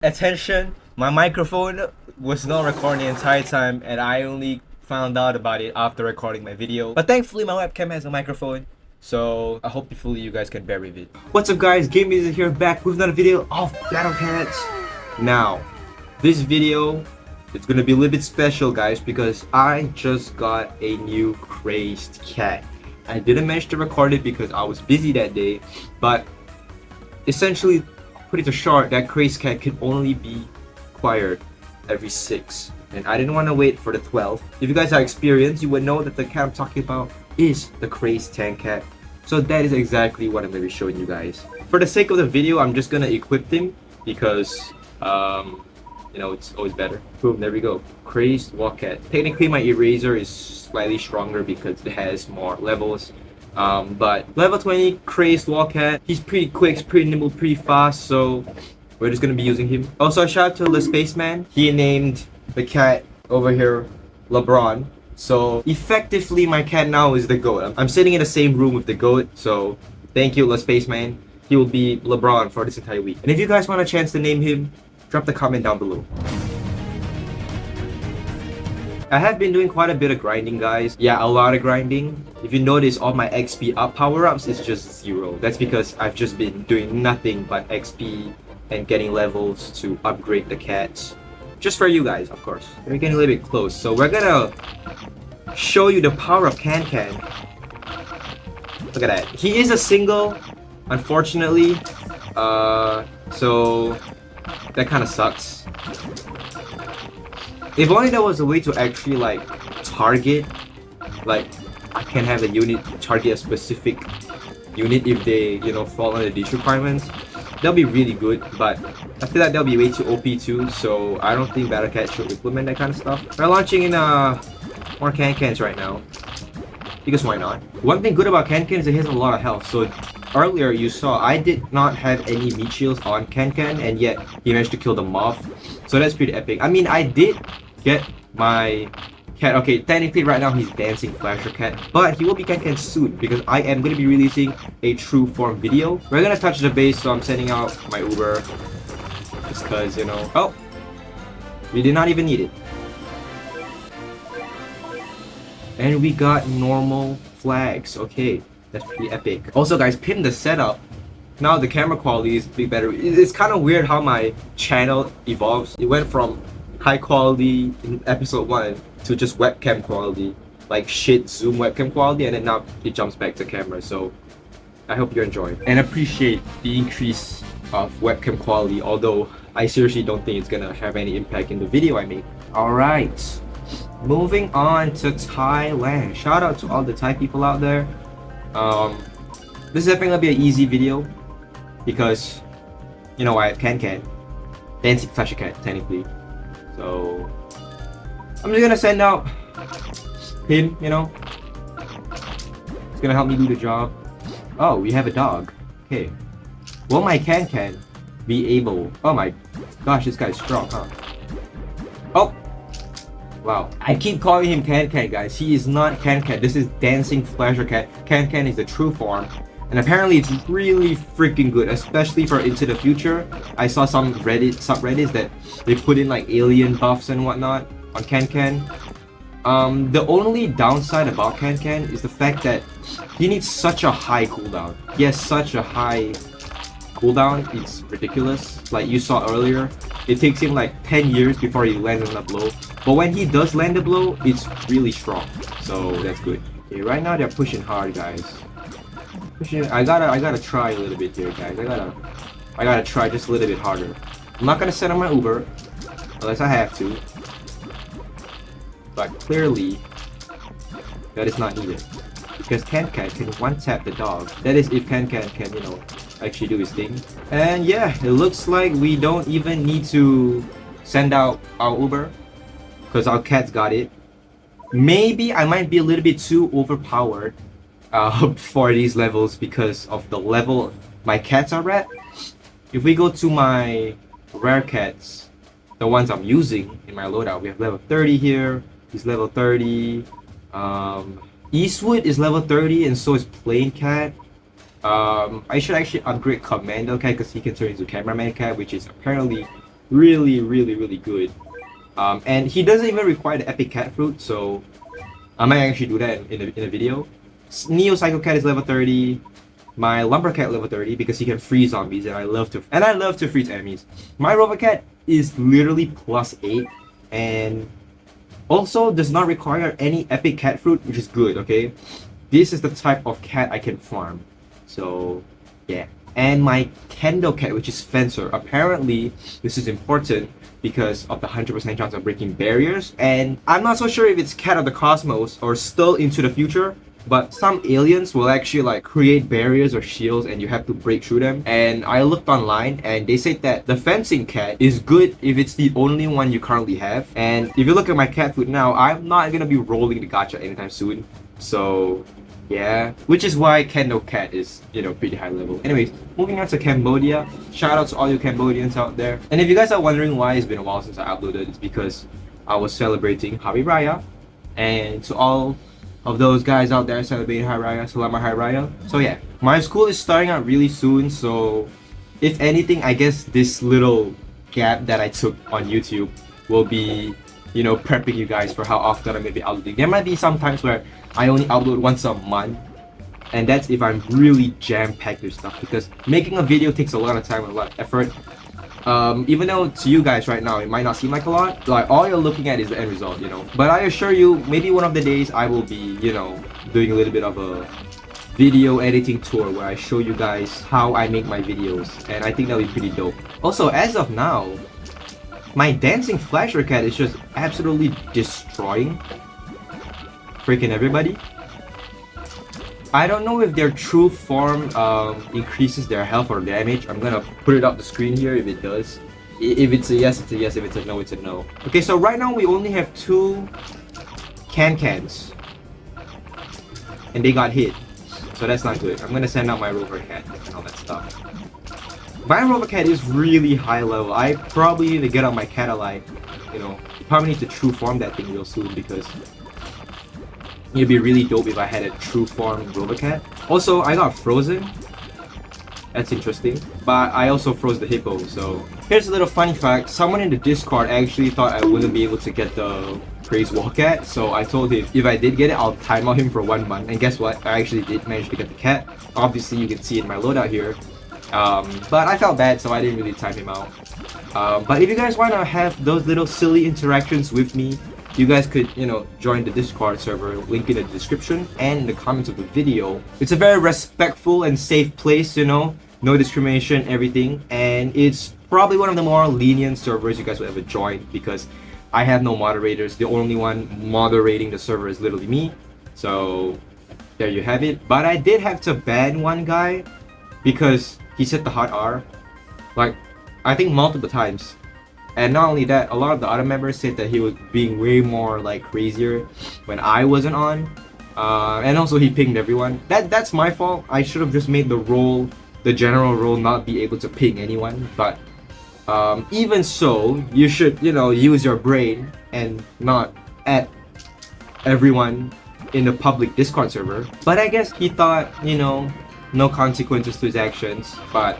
Attention, my microphone was not recording the entire time and I only found out about it after recording my video. But thankfully my webcam has a microphone, so I hope hopefully you guys can bear with it. What's up guys, Game is here back with another video of Battle Cats. Now, this video it's gonna be a little bit special guys because I just got a new crazed cat. I didn't manage to record it because I was busy that day, but essentially put it to short, that crazed cat could only be acquired every 6. And I didn't want to wait for the 12th. If you guys are experienced, you would know that the cat I'm talking about is the crazed tank cat. So that is exactly what I'm going to be showing you guys. For the sake of the video, I'm just going to equip him because, you know, it's always better. Boom, there we go. Crazed walk cat. Technically, my eraser is slightly stronger because it has more levels. But level 20 crazed wildcat, he's pretty quick, he's pretty nimble, pretty fast, so we're just gonna be using him. Also, shout out to the spaceman. He named the cat over here LeBron, so effectively my cat now is the goat. I'm sitting in the same room with the goat, so thank you, the spaceman. He will be LeBron for this entire week. And if you guys want a chance to name him, drop the comment down below. I have been doing quite a bit of grinding guys. Yeah, a lot of grinding. If you notice, all my XP up power-ups is just 0. That's because I've just been doing nothing but XP and getting levels to upgrade the cats. Just for you guys, of course. We're getting a little bit close. So we're gonna show you the power of Can. Look at that. He is a single, unfortunately. So that kind of sucks. If only there was a way to actually like target, like I can have a unit target a specific unit if they, you know, fall under these requirements. That'll be really good, but I feel like that'll be way too OP too, so I don't think Battle Cat should implement that kind of stuff. We're launching in more Can-Cans right now, because why not? One thing good about Can-Can is it has a lot of health, so earlier you saw I did not have any meat shields on Can-Can, and yet he managed to kill the moth, so that's pretty epic. I mean, I did get my cat. Okay, technically right now he's dancing flasher cat, but he will be Can soon because I am going to be releasing a true form video. We're going to touch the base, so I'm sending out my Uber just because, you know. Oh, we did not even need it. And we got normal flags. Okay, that's pretty epic. Also guys, pin the setup. Now the camera quality is a bit better. It's kind of weird how my channel evolves. It went from high quality in episode 1 to just webcam quality, like shit zoom webcam quality, and then now it jumps back to camera. So I hope you enjoy and appreciate the increase of webcam quality, although I seriously don't think it's gonna have any impact in the video I make. Alright, moving on to Thailand. Shout out to all the Thai people out there. This is definitely gonna be an easy video because, you know, I have Can dancing flasher cat technically. So I'm just gonna send out him, you know. It's gonna help me do the job. Oh, we have a dog. Okay. Will my Can be able? Oh my gosh, this guy's strong, huh? Oh! Wow. I keep calling him Can guys. He is not Can. This is dancing flasher cat. Can is the true form. And apparently it's really freaking good, especially for Into the Future. I saw some subreddits that they put in like alien buffs and whatnot on Can. The only downside about Can is the fact that he needs such a high cooldown. He has such a high cooldown, it's ridiculous. Like you saw earlier, it takes him like 10 years before he lands on a blow. But when he does land a blow, it's really strong. So that's good. Okay, right now they're pushing hard, guys. I gotta try a little bit here, guys. I gotta try just a little bit harder. I'm not gonna send on my Uber unless I have to, but clearly that is not needed because Can one tap the dog. That is if Can you know, actually do his thing. And yeah, it looks like we don't even need to send out our Uber because our cat's got it. Maybe I might be a little bit too overpowered for these levels because of the level my cats are at. If we go to my rare cats, the ones I'm using in my loadout, we have level 30 here. He's level 30. Eastwood is level 30, and so is Plain Cat. I should actually upgrade Commando Cat because he can turn into Cameraman Cat, which is apparently Really, really, really good. And he doesn't even require the epic cat fruit, so I might actually do that in a video. Neo Psycho Cat is level 30. My Lumber Cat level 30 because he can freeze zombies, and I love to freeze enemies. My Rover Cat is literally plus 8 and also does not require any epic cat fruit, which is good, okay? This is the type of cat I can farm. So yeah. And my Kendo Cat, which is Fencer. Apparently this is important because of the 100% chance of breaking barriers, and I'm not so sure if it's Cat of the Cosmos or still into the future, but some aliens will actually like create barriers or shields and you have to break through them. And I looked online and they said that the fencing cat is good if it's the only one you currently have. And if you look at my cat food now, I'm not gonna be rolling the gacha anytime soon. So yeah, which is why Kendo Cat is, you know, pretty high level. Anyways, moving on to Cambodia. Shout out to all you Cambodians out there. And if you guys are wondering why it's been a while since I uploaded, it's because I was celebrating Hari Raya. And to all of those guys out there celebrating Hari Raya, Selamat Hari Raya. So yeah, my school is starting out really soon, so if anything, I guess this little gap that I took on YouTube will be, you know, prepping you guys for how often I'm gonna be uploading. There might be some times where I only upload once a month, and that's if I'm really jam-packed with stuff, because making a video takes a lot of time and a lot of effort. Even though to you guys right now it might not seem like a lot, like all you're looking at is the end result, you know. But I assure you, maybe one of the days I will be, you know, doing a little bit of a video editing tour where I show you guys how I make my videos, and I think that'll be pretty dope. Also, as of now, my dancing flasher cat is just absolutely destroying freaking everybody. I don't know if their true form increases their health or damage. I'm gonna put it up the screen here if it does. If it's a yes, it's a yes. If it's a no, it's a no. Okay, so right now we only have 2 cans. And they got hit. So that's not good. I'm gonna send out my Rover Cat and all that stuff. My Rover Cat is really high level. I probably need to get on my cat alive. You know, probably need to true form that thing real soon because it'd be really dope if I had a true form Rover Cat. Also, I got frozen. That's interesting. But I also froze the hippo, so... Here's a little funny fact. Someone in the Discord actually thought I wouldn't be able to get the Crazed Wall Cat, so I told him if I did get it, I'll time out him for 1 month. And guess what? I actually did manage to get the cat. Obviously, you can see it in my loadout here. But I felt bad, so I didn't really time him out. But if you guys want to have those little silly interactions with me, you guys could, you know, join the Discord server, link in the description and in the comments of the video. It's a very respectful and safe place, you know, no discrimination, everything, and it's probably one of the more lenient servers you guys will ever join because I have no moderators. The only one moderating the server is literally me. So there you have it. But I did have to ban one guy because he said the hot R, like I think multiple times. And not only that, a lot of the other members said that he was being way more like crazier when I wasn't on. And also he pinged everyone. That's my fault. I should have just made the role, the general role, not be able to ping anyone. But even so, you should, you know, use your brain and not add everyone in the public Discord server. But I guess he thought, you know, no consequences to his actions. But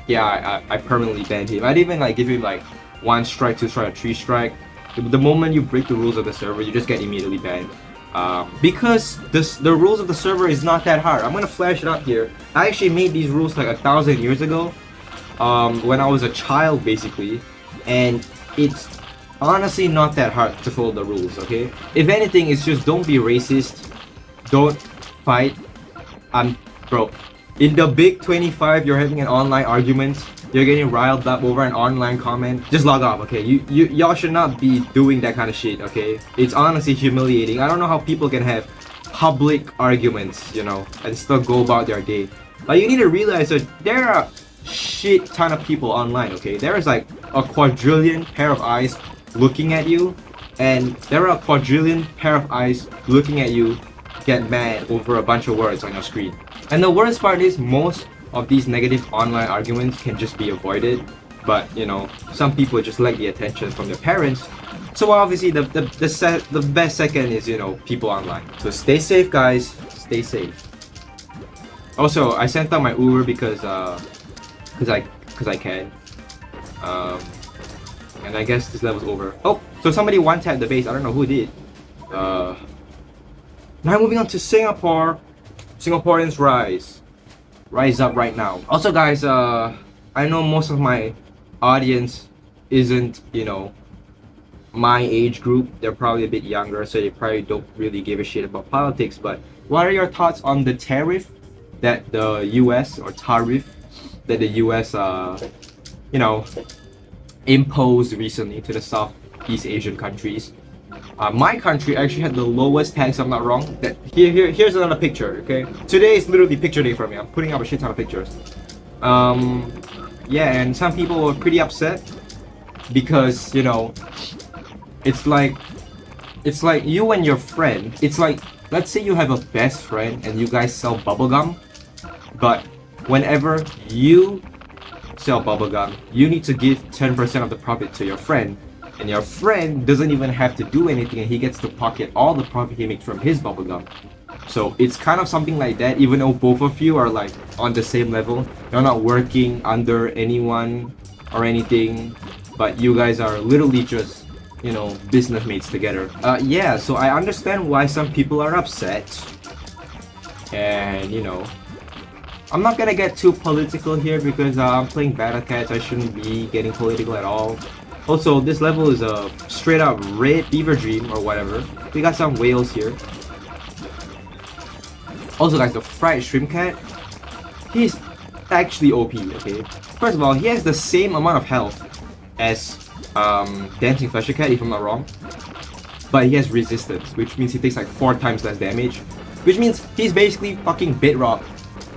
yeah, I permanently banned him. I didn't even like give him like 1 strike, 2 strike, 3 strike. The moment you break the rules of the server, you just get immediately banned. Because the rules of the server is not that hard. I'm gonna flash it up here. I actually made these rules like 1,000 years ago, when I was a child basically, and it's honestly not that hard to follow the rules. Okay, if anything, it's just don't be racist, don't fight. Bro, in the big 25, you're having an online argument. You're getting riled up over an online comment. Just log off, okay? Y'all should not be doing that kind of shit, okay? It's honestly humiliating. I don't know how people can have public arguments, you know, and still go about their day. Like, you need to realize that there are a shit ton of people online, okay? There is like a quadrillion pair of eyes looking at you, and there are a quadrillion pair of eyes looking at you get mad over a bunch of words on your screen. And the worst part is most of these negative online arguments can just be avoided, but you know, some people just like the attention from their parents. So obviously the best second is, you know, people online. So stay safe, guys, stay safe. Also, I sent out my Uber because I can. And I guess this level's over. Oh, so somebody one-tapped the base. I don't know who did. Now moving on to Singapore. Singaporeans rise. Rise up right now. Also guys, I know most of my audience isn't, you know, my age group. They're probably a bit younger, so they probably don't really give a shit about politics. But what are your thoughts on the tariff that the US, or tariff that the US, you know, imposed recently to the Southeast Asian countries? My country actually had the lowest tax, if I'm not wrong. That here's another picture. Okay, today is literally picture day for me. I'm putting up a shit ton of pictures. Yeah, and some people were pretty upset because, you know, it's like you and your friend. It's like, let's say you have a best friend and you guys sell bubblegum, but whenever you sell bubblegum, you need to give 10% of the profit to your friend, and your friend doesn't even have to do anything and he gets to pocket all the profit he makes from his bubblegum. So it's kind of something like that, even though both of you are like on the same level. You're not working under anyone or anything, but you guys are literally just, you know, business mates together. Yeah, so I understand why some people are upset. And, you know, I'm not gonna get too political here because I'm playing Battle Cats. I shouldn't be getting political at all. Also, this level is a straight up red fever dream or whatever. We got some whales here. Also guys, the fried shrimp cat, he's actually OP, okay? First of all, he has the same amount of health as Dancing Flesher Cat, if I'm not wrong. But he has resistance, which means he takes like 4 times less damage. Which means he's basically fucking bedrock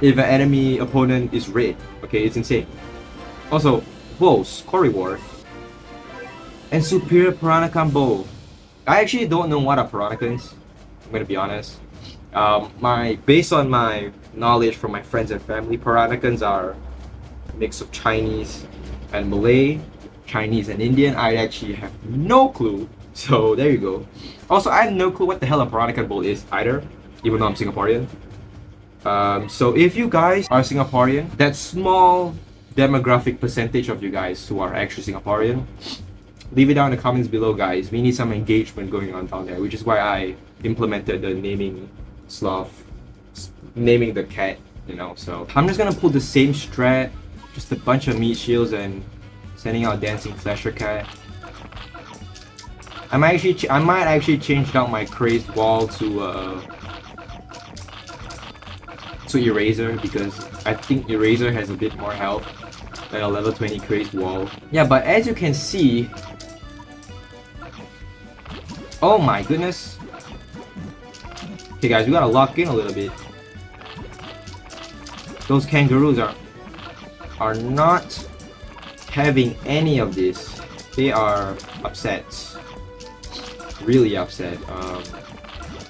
if an enemy opponent is red. Okay, it's insane. Also, whoa, score reward. And superior Piranha combo. I actually don't know what a Piranha is, I'm gonna be honest. Based on my knowledge from my friends and family, Piranhacans are a mix of Chinese and Malay, Chinese and Indian. I actually have no clue, so there you go. Also, I have no clue what the hell a Piranacan bowl is either, even though I'm Singaporean. So if you guys are Singaporean, that small demographic percentage of you guys who are actually Singaporean, leave it down in the comments below, guys. We need some engagement going on down there, which is why I implemented the naming sloth, naming the cat, you know. So I'm just gonna pull the same strat, just a bunch of meat shields and sending out Dancing Flesher Cat. I might actually change out my crazed wall to Eraser, because I think Eraser has a bit more health than a level 20 crazed wall. Yeah, but as you can see, oh my goodness. Okay guys, we gotta lock in a little bit. Those kangaroos are not having any of this. They are upset. Really upset.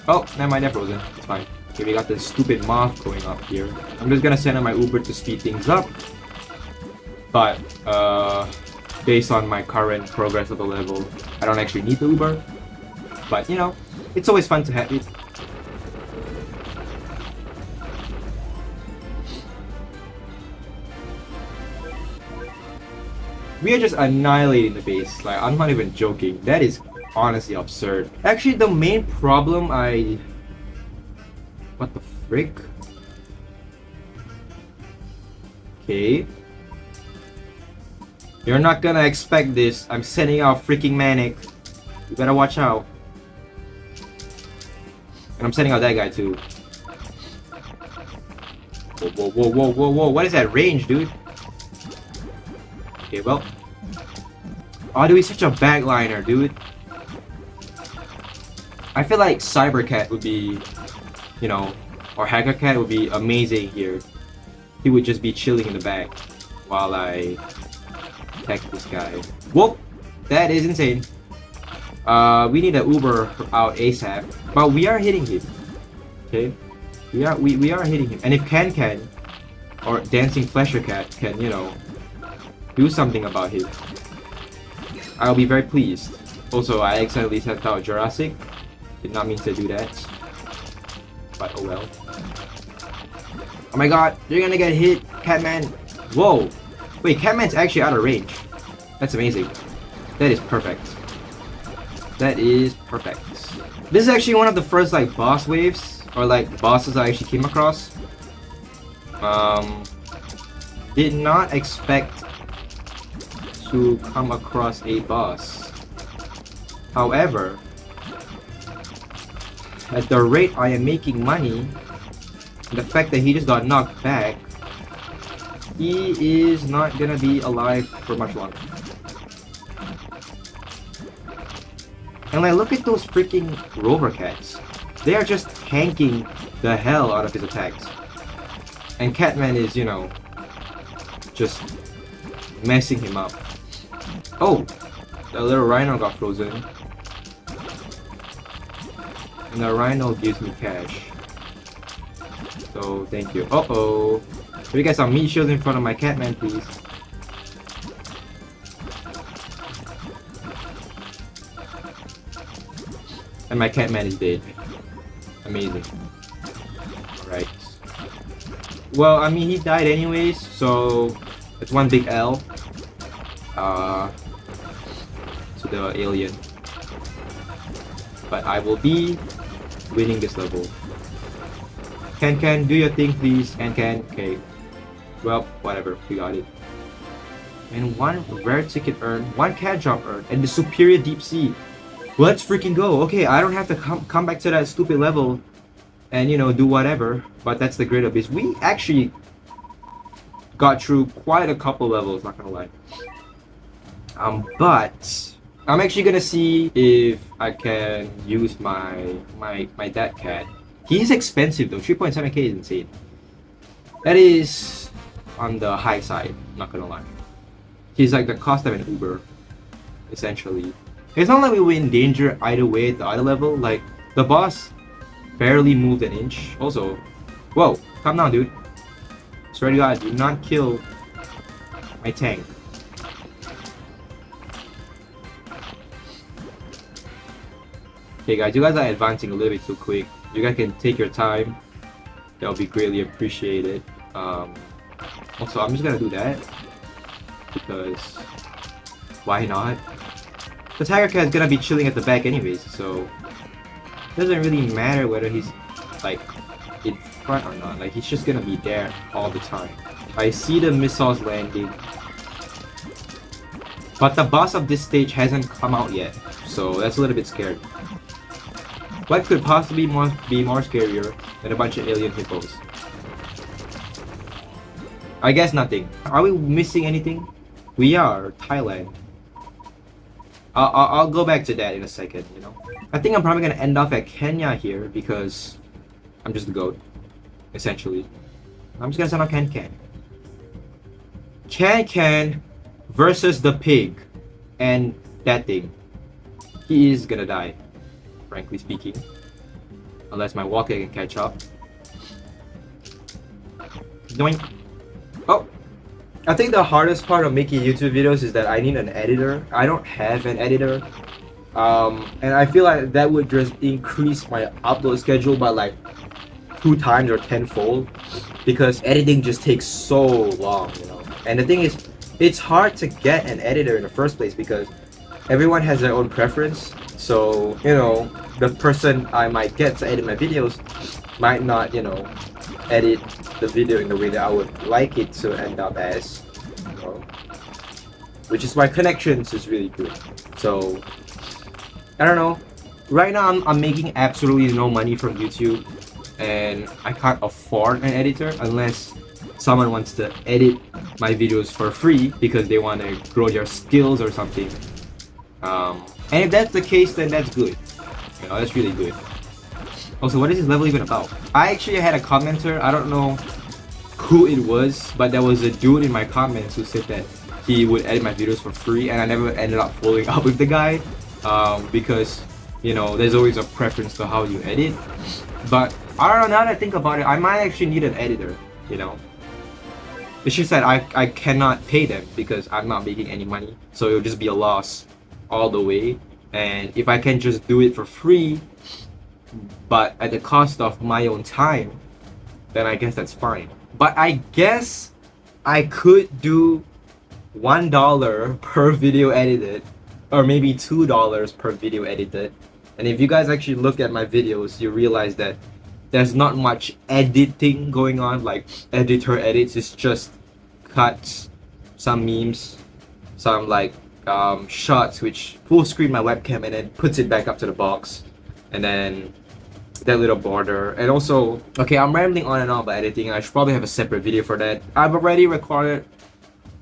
Oh, never mind, they're frozen. It's fine. Okay, we got the stupid moth going up here. I'm just gonna send out my Uber to speed things up. But, based on my current progress of the level, I don't actually need the Uber. But, you know, it's always fun to have it. We are just annihilating the base. Like, I'm not even joking. That is honestly absurd. Actually, the main problem what the frick? Okay. You're not gonna expect this. I'm sending out freaking Manic. You better watch out. And I'm sending out that guy too. Whoa, whoa, whoa, whoa, whoa, whoa. What is that range, dude? Okay, well. Oh, dude, he's such a backliner, dude. I feel like Cyber Cat would be, you know, or Hacker Cat would be amazing here. He would just be chilling in the back while I attack this guy. Whoa! That is insane. We need an Uber out ASAP. But we are hitting him. Okay? We are hitting him. And if Can or Dancing Flesher Cat can, you know, do something about him, I'll be very pleased. Also, I accidentally sent out Jurassic. Did not mean to do that. But oh well. Oh my god, you're gonna get hit, Catman. Whoa. Wait, Catman's actually out of range. That's amazing. That is perfect. That is perfect. This is actually one of the first like boss waves or like bosses I actually came across. Did not expect to come across a boss. However, at the rate I am making money, the fact that he just got knocked back, he is not gonna be alive for much longer. And like, look at those freaking rover cats. They are just tanking the hell out of his attacks. And Catman is, you know, just messing him up. Oh! The little rhino got frozen. And the rhino gives me cash. So, thank you. Uh-oh! Can we get some meat shields in front of my Catman, please? And my Catman is dead. Amazing. Alright. Well, I mean, he died anyways, so it's one big L. To the alien. But I will be winning this level. Can, do your thing, please. Can. Okay. Well, whatever. We got it. And one rare ticket earned, one cat drop earned, and the superior deep sea. Let's freaking go. Okay, I don't have to come back to that stupid level and, you know, do whatever. But that's the great abyss. We actually got through quite a couple levels, not gonna lie. But I'm actually gonna see if I can use my dad cat. He's expensive though. 3.7k is insane. That is on the high side, not gonna lie. He's like the cost of an Uber, essentially. It's not like we were in danger either way at the other level. Like, the boss barely moved an inch. Also, whoa, calm down, dude. Swear to God, do not kill my tank. Okay guys, you guys are advancing a little bit too quick. You guys can take your time. That would be greatly appreciated. Also, I'm just gonna do that because why not? The Tiger Cat is gonna be chilling at the back anyways, so it doesn't really matter whether he's like in front or not. Like, he's just gonna be there all the time. I see the missiles landing, but the boss of this stage hasn't come out yet, so that's a little bit scary. What could possibly be more scarier than a bunch of alien hippos? I guess nothing. Are we missing anything? We are. Thailand. I'll go back to that in a second, you know. I think I'm probably gonna end off at Kenya here because I'm just the GOAT, essentially. I'm just gonna send out Can versus the pig and that thing. He is gonna die, frankly speaking. Unless my walker can catch up. Doink. Oh! I think the hardest part of making YouTube videos is that I need an editor. I don't have an editor. And I feel like that would just increase my upload schedule by like 2 times or 10-fold. Because editing just takes so long, you know. And the thing is, it's hard to get an editor in the first place because everyone has their own preference. So, you know, the person I might get to edit my videos might not, you know, edit the video in the way that I would like it to end up as, you know, which is why connections is really good. So I don't know, right now I'm making absolutely no money from YouTube and I can't afford an editor unless someone wants to edit my videos for free because they want to grow their skills or something. And if that's the case, then that's good, you know, that's really good. Also, what is this level even about? I actually had a commenter, I don't know who it was, but there was a dude in my comments who said that he would edit my videos for free, and I never ended up following up with the guy because, you know, there's always a preference to how you edit. But I don't know, now that I think about it, I might actually need an editor, you know. It's just that I cannot pay them because I'm not making any money, so it'll just be a loss all the way. And if I can just do it for free but at the cost of my own time, then I guess that's fine. But I guess I could do $1 per video edited or maybe $2 per video edited. And if you guys actually look at my videos, you realize that there's not much editing going on, like editor edits. It's just cuts, some memes, some like shots which full screen my webcam and then puts it back up to the box, and then that little border. And also, okay, I'm rambling on and on about editing. I should probably have a separate video for that. I've already recorded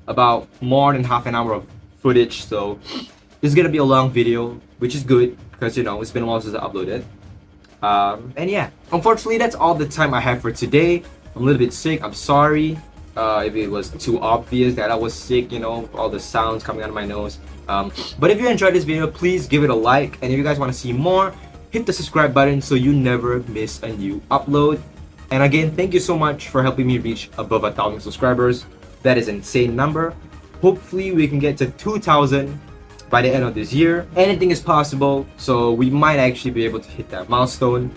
about more than half an hour of footage, so this is gonna be a long video, which is good because, you know, it's been a while since I uploaded. And yeah, unfortunately that's all the time I have for today. I'm a little bit sick. I'm sorry if it was too obvious that I was sick, you know, all the sounds coming out of my nose. But if you enjoyed this video, please give it a like, and if you guys want to see more, hit the subscribe button so you never miss a new upload. And again, thank you so much for helping me reach above 1,000 subscribers. That is an insane number. Hopefully we can get to 2,000 by the end of this year. Anything is possible, so we might actually be able to hit that milestone.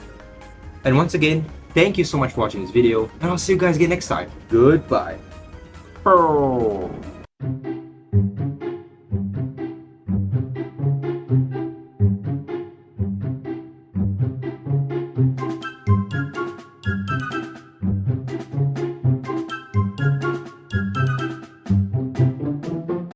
And once again, thank you so much for watching this video, and I'll see you guys again next time. Goodbye.